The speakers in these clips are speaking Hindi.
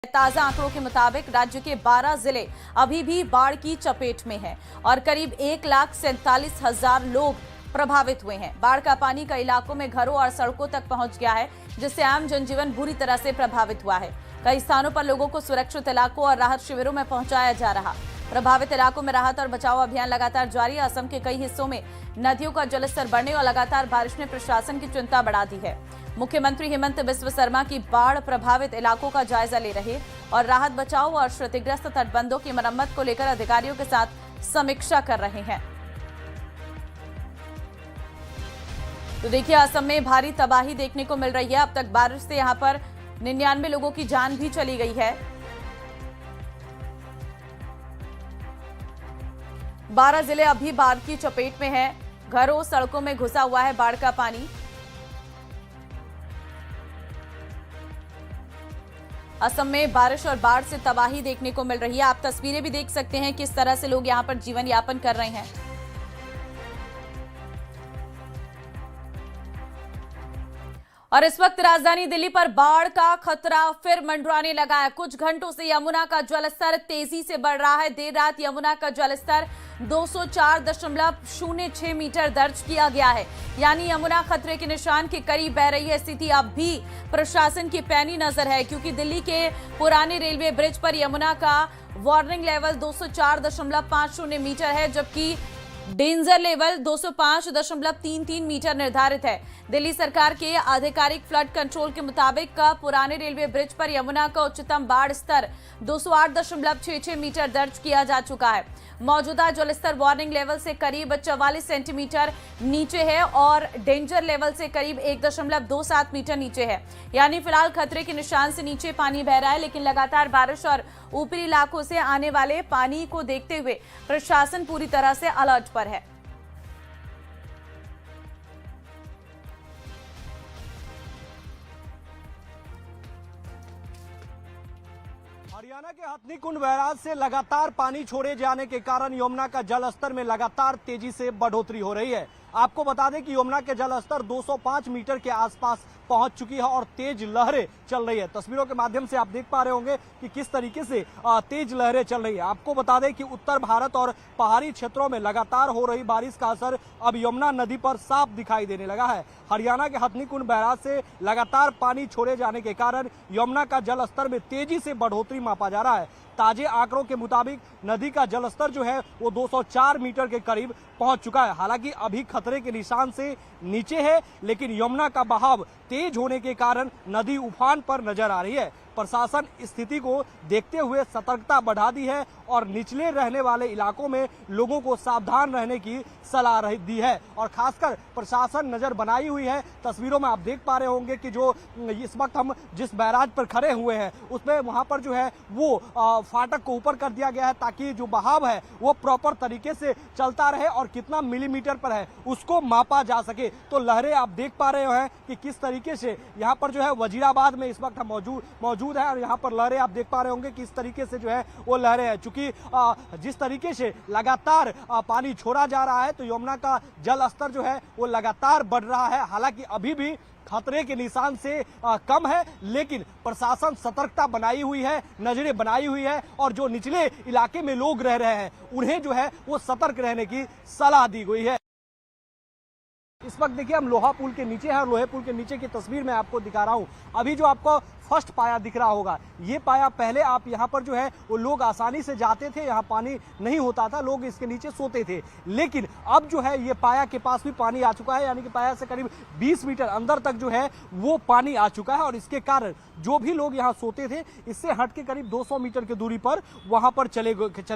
ताजा आंकड़ों के मुताबिक राज्य के 12 जिले अभी भी बाढ़ की चपेट में हैं और करीब 1,47,000 लोग प्रभावित हुए हैं। बाढ़ का पानी कई इलाकों में घरों और सड़कों तक पहुंच गया है, जिससे आम जनजीवन बुरी तरह से प्रभावित हुआ है। कई स्थानों पर लोगों को सुरक्षित इलाकों और राहत शिविरों में पहुंचाया जा रहा। प्रभावित इलाकों में राहत और बचाव अभियान लगातार जारी है। असम के कई हिस्सों में नदियों का जलस्तर बढ़ने और लगातार बारिश ने प्रशासन की चिंता बढ़ा दी है। मुख्यमंत्री हेमंत बिस्व शर्मा की बाढ़ प्रभावित इलाकों का जायजा ले रहे और राहत बचाव और क्षतिग्रस्त तटबंधों की मरम्मत को लेकर अधिकारियों के साथ समीक्षा कर रहे हैं। तो देखिए, असम में भारी तबाही देखने को मिल रही है। अब तक बारिश से यहां पर 99 लोगों की जान भी चली गई है। 12 जिले अभी बाढ़ की चपेट में हैं। घरों सड़कों में घुसा हुआ है बाढ़ का पानी। असम में बारिश और बाढ़ से तबाही देखने को मिल रही है। आप तस्वीरें भी देख सकते हैं किस तरह से लोग यहां पर जीवन यापन कर रहे हैं। और इस वक्त राजधानी दिल्ली पर बाढ़ का खतरा फिर मंडराने लगा है। कुछ घंटों से यमुना का जलस्तर तेजी से बढ़ रहा है। देर रात यमुना का जलस्तर 204.06 मीटर दर्ज किया गया है, यानी यमुना खतरे के निशान के करीब बह रही है। स्थिति अब भी प्रशासन की पैनी नजर है, क्योंकि दिल्ली के पुराने रेलवे ब्रिज पर यमुना का वार्निंग लेवल 204.50 मीटर है, जबकि डेंजर लेवल 205.33 मीटर निर्धारित है। दिल्ली सरकार के आधिकारिक फ्लड कंट्रोल के मुताबिक पुराने रेलवे ब्रिज पर यमुना का उच्चतम बाढ़ स्तर 208.66 मीटर दर्ज किया जा चुका है। मौजूदा जलस्तर वार्निंग लेवल से करीब 44 सेंटीमीटर नीचे है और डेंजर लेवल से करीब 1.27 मीटर नीचे है, यानी फिलहाल खतरे के निशान से नीचे पानी बह रहा है। लेकिन लगातार बारिश और ऊपरी इलाकों से आने वाले पानी को देखते हुए प्रशासन पूरी तरह से अलर्ट पर है। हरियाणा के हथनीकुंड बैराज से लगातार पानी छोड़े जाने के कारण यमुना का जलस्तर में लगातार तेजी से बढ़ोतरी हो रही है। आपको बता दें कि यमुना के जलस्तर 205 मीटर के आसपास पहुंच चुकी है और तेज लहरें चल रही है। तस्वीरों के माध्यम से आप देख पा रहे होंगे कि किस तरीके से तेज लहरें चल रही है। आपको बता दें कि उत्तर भारत और पहाड़ी क्षेत्रों में लगातार हो रही बारिश का असर अब यमुना नदी पर साफ दिखाई देने लगा है। हरियाणा के हथनीकुंड बैराज से लगातार पानी छोड़े जाने के कारण यमुना का जलस्तर में तेजी से बढ़ोतरी मापा जा रहा है। ताजे आंकड़ों के मुताबिक नदी का जलस्तर जो है वो 204 मीटर के करीब पहुंच चुका है। हालांकि अभी खतरे के निशान से नीचे है, लेकिन यमुना का बहाव तेज होने के कारण नदी उफान पर नजर आ रही है। प्रशासन स्थिति को देखते हुए सतर्कता बढ़ा दी है और निचले रहने वाले इलाकों में लोगों को सावधान रहने की सलाह दी है और खासकर प्रशासन नजर बनाई हुई है। तस्वीरों में आप देख पा रहे होंगे कि जो इस वक्त हम जिस बैराज पर खड़े हुए हैं उसमें वहां पर जो है वो फाटक को ऊपर कर दिया गया है, ताकि जो बहाव है वो प्रॉपर तरीके से चलता रहे और कितना मिलीमीटर पर है उसको मापा जा सके। तो लहरें आप देख पा रहे हैं कि किस तरीके से यहाँ पर जो है वजीराबाद में इस वक्त हम मौजूद है और यहाँ पर लहरें आप देख पा रहे होंगे किस तरीके से जो है वो लहरें हैं। चूंकि जिस तरीके से लगातार पानी छोड़ा जा रहा है तो यमुना का जल स्तर जो है वो लगातार बढ़ रहा है। हालांकि अभी भी खतरे के निशान से कम है, लेकिन प्रशासन सतर्कता बनाई हुई है, नजरें बनाई हुई है और जो निचले इलाके में लोग रह रहे हैं उन्हें जो है वो सतर्क रहने की सलाह दी गई है। इस वक्त देखिए हम लोहा पुल के नीचे हैं और लोहे पुल के नीचे की तस्वीर मैं आपको दिखा रहा हूं। अभी जो आपको फर्स्ट पाया दिख रहा होगा, ये पाया पहले आप यहाँ पर जो है वो लोग आसानी से जाते थे, यहाँ पानी नहीं होता था, लोग इसके नीचे सोते थे। लेकिन अब जो है ये पाया के पास भी पानी आ चुका है, यानी कि पाया से करीब 20 मीटर अंदर तक जो है वो पानी आ चुका है और इसके कारण जो भी लोग यहाँ सोते थे इससे हट के करीब 200 मीटर की दूरी पर वहां पर चले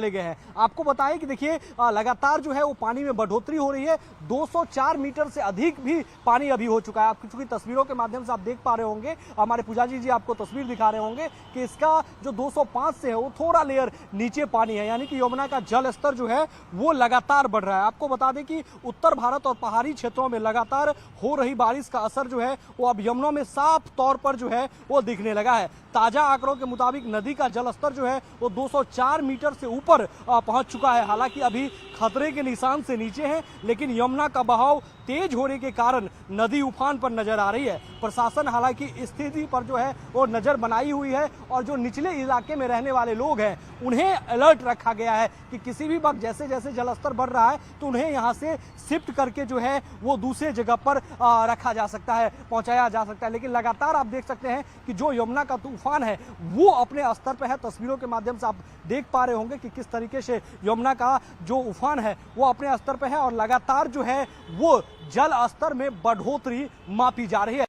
गए हैं। आपको बताएं कि देखिए लगातार जो है वो पानी में बढ़ोतरी हो रही है। 204 मीटर से अधिक भी पानी अभी हो चुका है। आप चूंकि तस्वीरों के माध्यम से आप देख पा रहे होंगे, हमारे पुजारी जी आपको तस्वीर दिखा रहे होंगे कि इसका जो 205 से है वो थोड़ा लेयर नीचे पानी है, यानी कि यमुना का जल स्तर जो है वो लगातार बढ़ रहा है। आपको बता दें कि उत्तर भारत और पहाड़ी क्षेत्रों में लगातार हो रही बारिश का असर जो है वो अब यमुना में साफ तौर पर जो है वो दिखने लगा है। ताजा आंकड़ों के मुताबिक नदी का जलस्तर जो है वो 204 मीटर से ऊपर पहुंच चुका है। हालांकि अभी खतरे के निशान से नीचे है, लेकिन यमुना का बहाव तेज होने के कारण नदी उफान पर नजर आ रही है। प्रशासन हालांकि स्थिति पर जो है वो नजर बनाई हुई है और जो निचले इलाके में रहने वाले लोग हैं उन्हें अलर्ट रखा गया है कि किसी भी वक्त जैसे जैसे जलस्तर बढ़ रहा है तो उन्हें यहाँ से शिफ्ट करके जो है वो दूसरे जगह पर रखा जा सकता है, पहुंचाया जा सकता है। लेकिन लगातार आप देख सकते हैं कि जो यमुना का तूफान है वो अपने स्तर पर है। तस्वीरों के माध्यम से आप देख पा रहे होंगे कि किस तरीके से यमुना का जो उफान है वो अपने स्तर पर है और लगातार जो है वो जल स्तर में बढ़ोतरी मापी जा रही है।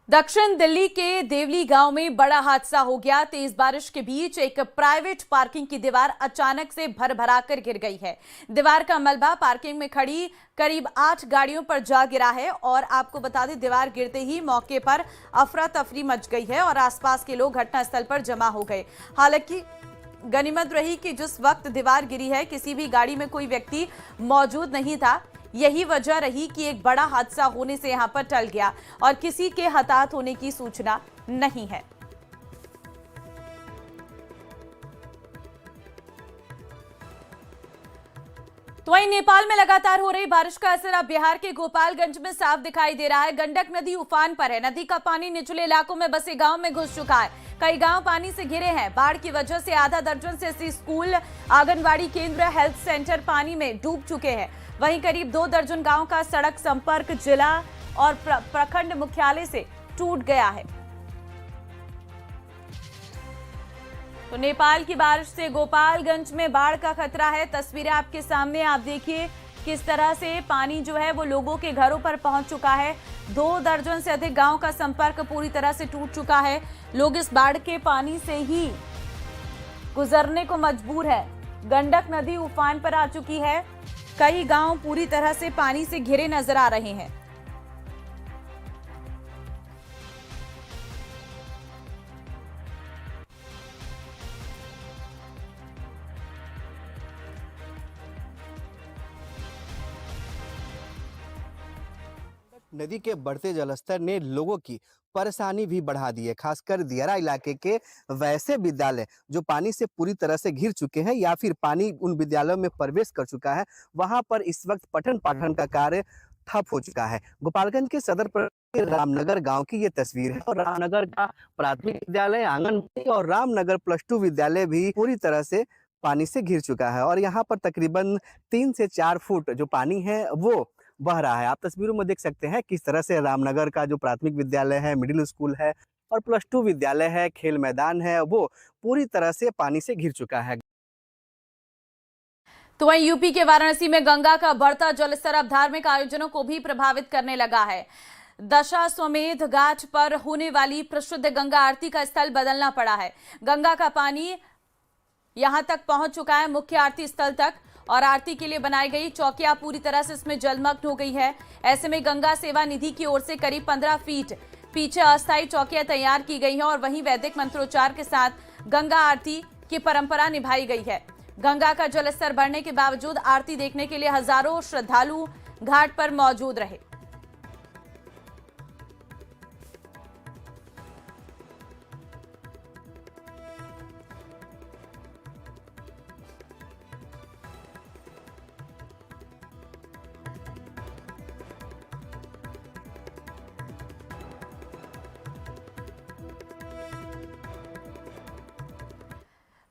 दक्षिण दिल्ली के देवली गांव में बड़ा हादसा हो गया। तेज बारिश के बीच एक प्राइवेट पार्किंग की दीवार अचानक से भरभराकर गिर गई है। दीवार का मलबा पार्किंग में खड़ी करीब 8 गाड़ियों पर जा गिरा है और आपको बता दें दीवार गिरते ही मौके पर अफरा तफरी मच गई है और आसपास के लोग घटनास्थल पर जमा हो गए। हालांकि गनीमत रही कि जिस वक्त दीवार गिरी है किसी भी गाड़ी में कोई व्यक्ति मौजूद नहीं था। यही वजह रही कि एक बड़ा हादसा होने से यहां पर टल गया और किसी के हताहत होने की सूचना नहीं है। तो वहीं नेपाल में लगातार हो रही बारिश का असर अब बिहार के गोपालगंज में साफ दिखाई दे रहा है। गंडक नदी उफान पर है। नदी का पानी निचले इलाकों में बसे गांव में घुस चुका है। कई गांव पानी से घिरे हैं। बाढ़ की वजह से आधा दर्जन से ऐसे स्कूल, आंगनबाड़ी केंद्र, हेल्थ सेंटर पानी में डूब चुके हैं। वहीं करीब 2 दर्जन गांव का सड़क संपर्क जिला और प्रखंड मुख्यालय से टूट गया है। तो नेपाल की बारिश से गोपालगंज में बाढ़ का खतरा है। तस्वीरें आपके सामने, आप देखिए किस तरह से पानी जो है वो लोगों के घरों पर पहुंच चुका है। 2 दर्जन से अधिक गांव का संपर्क पूरी तरह से टूट चुका है। लोग इस बाढ़ के पानी से ही गुजरने को मजबूर है। गंडक नदी उफान पर आ चुकी है। कई गांव पूरी तरह से पानी से घिरे नजर आ रहे हैं। नदी के बढ़ते जलस्तर ने लोगों की परेशानी भी बढ़ा दी है। खासकर दियारा इलाके के वैसे विद्यालय जो पानी से पूरी तरह से घिर चुके हैं या फिर पानी उन विद्यालयों में प्रवेश कर चुका है, वहां पर इस वक्त पठन पाठन का कार्य ठप हो चुका है। गोपालगंज के सदर के रामनगर गांव की ये तस्वीर है और रामनगर का प्राथमिक विद्यालय, आंगनबाड़ी और रामनगर +2 विद्यालय भी पूरी तरह से पानी से घिर चुका है और यहाँ पर तकरीबन 3 से 4 फुट जो पानी है वो बह रहा है। आप तस्वीरों में देख सकते हैं किस तरह से रामनगर का जो प्राथमिक विद्यालय है, मिडिल स्कूल है और +2 विद्यालय है, खेल मैदान है, वो पूरी तरह से पानी से घिर चुका है। तो वहीं यूपी के वाराणसी में गंगा का बढ़ता जलस्तर अब धार्मिक आयोजनों को भी प्रभावित करने लगा है। दशाश्वमेध घाट पर होने वाली प्रसिद्ध गंगा आरती का स्थल बदलना पड़ा है। गंगा का पानी यहां तक पहुंच चुका है, मुख्य आरती स्थल तक, और आरती के लिए बनाई गई चौकियां पूरी तरह से इसमें जलमग्न हो गई है। ऐसे में गंगा सेवा निधि की ओर से करीब 15 फीट पीछे अस्थायी चौकियां तैयार की गई हैं और वहीं वैदिक मंत्रोच्चार के साथ गंगा आरती की परंपरा निभाई गई है। गंगा का जलस्तर बढ़ने के बावजूद आरती देखने के लिए हजारों श्रद्धालु घाट पर मौजूद रहे।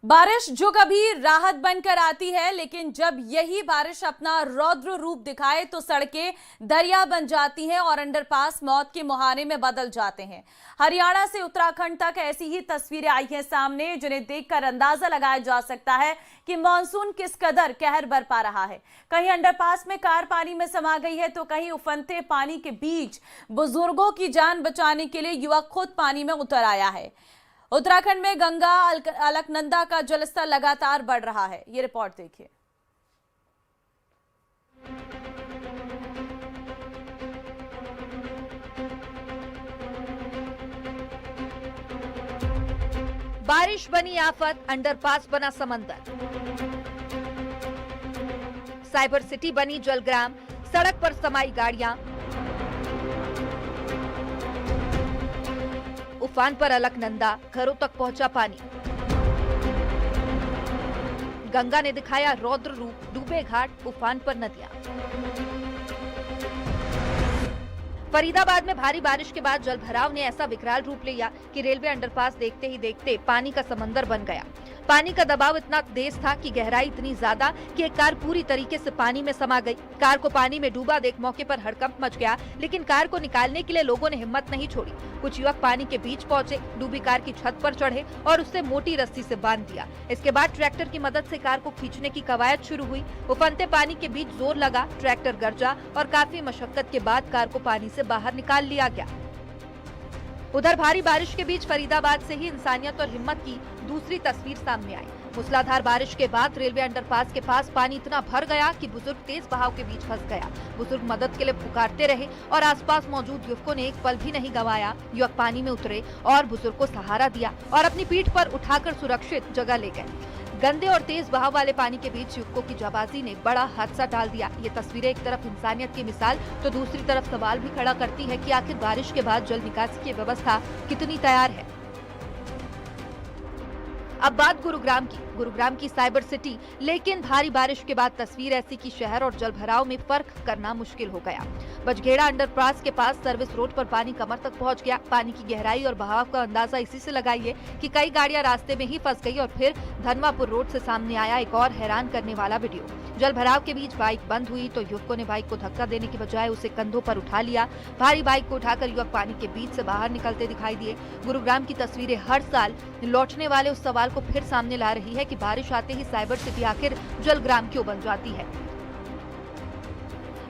बारिश जो कभी राहत बनकर आती है, लेकिन जब यही बारिश अपना रौद्र रूप दिखाए तो सड़कें दरिया बन जाती हैं और अंडरपास मौत के मुहाने में बदल जाते हैं। हरियाणा से उत्तराखंड तक ऐसी ही तस्वीरें आई हैं सामने, जिन्हें देखकर अंदाजा लगाया जा सकता है कि मानसून किस कदर कहर बरपा रहा है। कहीं अंडरपास में कार पानी में समा गई है तो कहीं उफनते पानी के बीच बुजुर्गों की जान बचाने के लिए युवक खुद पानी में उतर आया है। उत्तराखंड में गंगा अलकनंदा का जलस्तर लगातार बढ़ रहा है। ये रिपोर्ट देखिए। बारिश बनी आफत, अंडरपास बना समंदर, साइबर सिटी बनी जलग्राम, सड़क पर समाई गाड़ियां, उफान पर अलकनंदा, घरों तक पहुंचा पानी। गंगा ने दिखाया रौद्र रूप, डूबे घाट, उफान पर नदियां। फरीदाबाद में भारी बारिश के बाद जलभराव ने ऐसा विकराल रूप लिया कि रेलवे अंडरपास देखते ही देखते पानी का समंदर बन गया। पानी का दबाव इतना तेज था कि गहराई इतनी ज्यादा कि एक कार पूरी तरीके से पानी में समा गई। कार को पानी में डूबा देख मौके पर हड़कंप मच गया, लेकिन कार को निकालने के लिए लोगों ने हिम्मत नहीं छोड़ी। कुछ युवक पानी के बीच पहुंचे, डूबी कार की छत पर चढ़े और उससे मोटी रस्सी से बांध दिया। इसके बाद ट्रैक्टर की मदद से कार को खींचने की कवायद शुरू हुई। उफनते पानी के बीच जोर लगा, ट्रैक्टर गरजा और काफी मशक्कत के बाद कार को पानी से बाहर निकाल लिया गया। उधर भारी बारिश के बीच फरीदाबाद से ही इंसानियत और हिम्मत की दूसरी तस्वीर सामने आई। मूसलाधार बारिश के बाद रेलवे अंडरपास के पास पानी इतना भर गया कि बुजुर्ग तेज बहाव के बीच फंस गया। बुजुर्ग मदद के लिए पुकारते रहे और आसपास मौजूद युवकों ने एक पल भी नहीं गंवाया। युवक पानी में उतरे और बुजुर्ग को सहारा दिया और अपनी पीठ पर उठाकर सुरक्षित जगह ले गए। गंदे और तेज बहाव वाले पानी के बीच युवकों की जाबाजी ने बड़ा हादसा टाल दिया। ये तस्वीरें एक तरफ इंसानियत की मिसाल तो दूसरी तरफ सवाल भी खड़ा करती है कि आखिर बारिश के बाद जल निकासी की व्यवस्था कितनी तैयार है। अब बात गुरुग्राम की साइबर सिटी, लेकिन भारी बारिश के बाद तस्वीर ऐसी कि शहर और जलभराव में फर्क करना मुश्किल हो गया। बजगेड़ा अंडरपास के पास सर्विस रोड पर पानी कमर तक पहुंच गया। पानी की गहराई और बहाव का अंदाजा इसी से लगाइए कि कई गाड़ियां रास्ते में ही फंस गई। और फिर धनवापुर रोड से सामने आया एक और हैरान करने वाला वीडियो। जलभराव के बीच बाइक बंद हुई तो युवकों ने बाइक को धक्का देने की बजाय उसे कंधों पर उठा लिया। भारी बाइक को उठाकर युवक पानी के बीच से बाहर निकलते दिखाई दिए। गुरुग्राम की तस्वीरें हर साल लौटने वाले उस सवाल को फिर सामने ला रही है कि बारिश आते ही साइबर सिटी आखिर जलग्राम क्यों बन जाती है।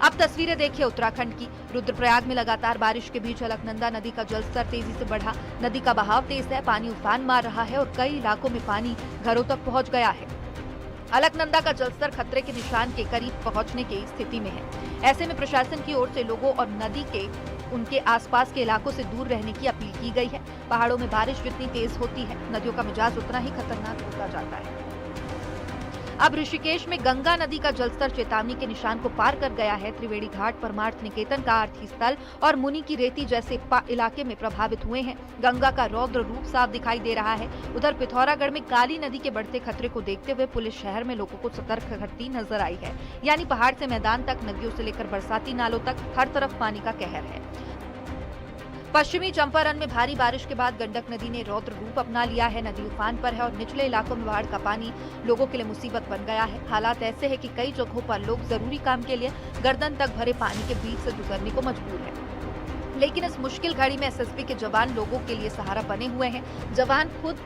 अब तस्वीरें देखिए उत्तराखंड की। रुद्रप्रयाग में लगातार बारिश के बीच अलकनंदा नदी का जलस्तर तेजी से बढ़ा। नदी का बहाव तेज है, पानी उफान मार रहा है और कई इलाकों में पानी घरों तक पहुंच गया है। अलकनंदा का जलस्तर खतरे के निशान के करीब पहुंचने की स्थिति में है। ऐसे में प्रशासन की ओर से लोगों और नदी के उनके आसपास के इलाकों से दूर रहने की अपील की गई है। पहाड़ों में बारिश जितनी तेज होती है, नदियों का मिजाज उतना ही खतरनाक होता जाता है। अब ऋषिकेश में गंगा नदी का जलस्तर चेतावनी के निशान को पार कर गया है। त्रिवेणी घाट, परमार्थ निकेतन का आरती स्थल और मुनि की रेती जैसे इलाके में प्रभावित हुए हैं। गंगा का रौद्र रूप साफ दिखाई दे रहा है। उधर पिथौरागढ़ में काली नदी के बढ़ते खतरे को देखते हुए पुलिस शहर में लोगों को सतर्क करती नजर आई है। यानी पहाड़ से मैदान तक, नदियों से लेकर बरसाती नालों तक हर तरफ पानी का कहर है। पश्चिमी चंपारण में भारी बारिश के बाद गंडक नदी ने रौद्र रूप अपना लिया है। नदी उफान पर है और निचले इलाकों में बाढ़ का पानी लोगों के लिए मुसीबत बन गया है। हालात ऐसे हैं कि कई जगहों पर लोग जरूरी काम के लिए गर्दन तक भरे पानी के बीच से गुजरने को मजबूर है। लेकिन इस मुश्किल घड़ी में एसएसबी के जवान लोगों के लिए सहारा बने हुए हैं। जवान खुद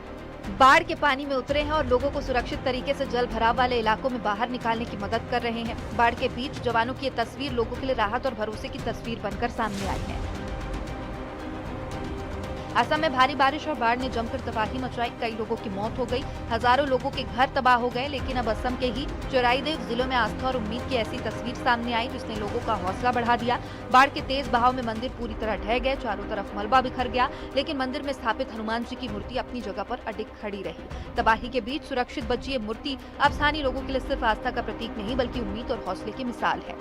बाढ़ के पानी में उतरे हैं और लोगों को सुरक्षित तरीके से जल भराव वाले इलाकों में बाहर निकालने की मदद कर रहे हैं। बाढ़ के बीच जवानों की ये तस्वीर लोगों के लिए राहत और भरोसे की तस्वीर बनकर सामने आई है। असम में भारी बारिश और बाढ़ ने जमकर तबाही मचाई। कई लोगों की मौत हो गई, हजारों लोगों के घर तबाह हो गए। लेकिन अब असम के ही चोराईदेव जिलों में आस्था और उम्मीद की ऐसी तस्वीर सामने आई जिसने लोगों का हौसला बढ़ा दिया। बाढ़ के तेज बहाव में मंदिर पूरी तरह ढह गए, चारों तरफ मलबा बिखर गया, लेकिन मंदिर में स्थापित हनुमान जी की मूर्ति अपनी जगह पर अडिग खड़ी रही। तबाही के बीच सुरक्षित बची ये मूर्ति अब स्थानीय लोगों के लिए सिर्फ आस्था का प्रतीक नहीं बल्कि उम्मीद और हौसले की मिसाल है।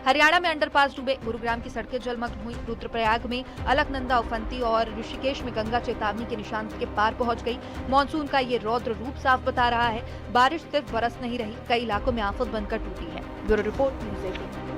हरियाणा में अंडरपास डूबे, गुरुग्राम की सड़कें जलमग्न हुई, रुद्रप्रयाग में अलकनंदा उफनती और ऋषिकेश में गंगा चेतावनी के निशान के पार पहुंच गई। मानसून का ये रौद्र रूप साफ बता रहा है। बारिश सिर्फ बरस नहीं रही, कई इलाकों में आफत बनकर टूटी है। Bureau report, news 18।